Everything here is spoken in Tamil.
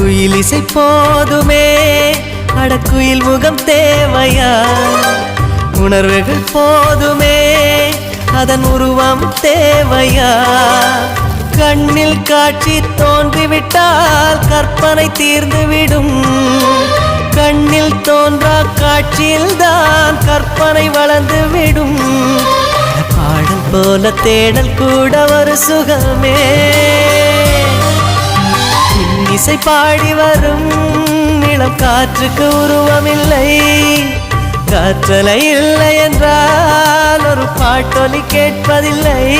குயில் இசை போதுமே, அடக்குயில் முகம் தேவையா? உணர்வுகள் போதுமே, அதன் உருவம் தேவையா? கண்ணில் காட்சி தோன்றிவிட்டால் கற்பனை தீர்ந்துவிடும். கண்ணில் தோன்றா காட்சியில்தான் கற்பனை வளர்ந்துவிடும். பாடல் போல தேடல் கூட ஒரு சுகமே. இசை பாடி வரும் இளம் காற்றுக்கு உருவமில்லை. காற்றலை இல்லை என்றால் ஒரு பாட்டொலி கேட்பதில்லை.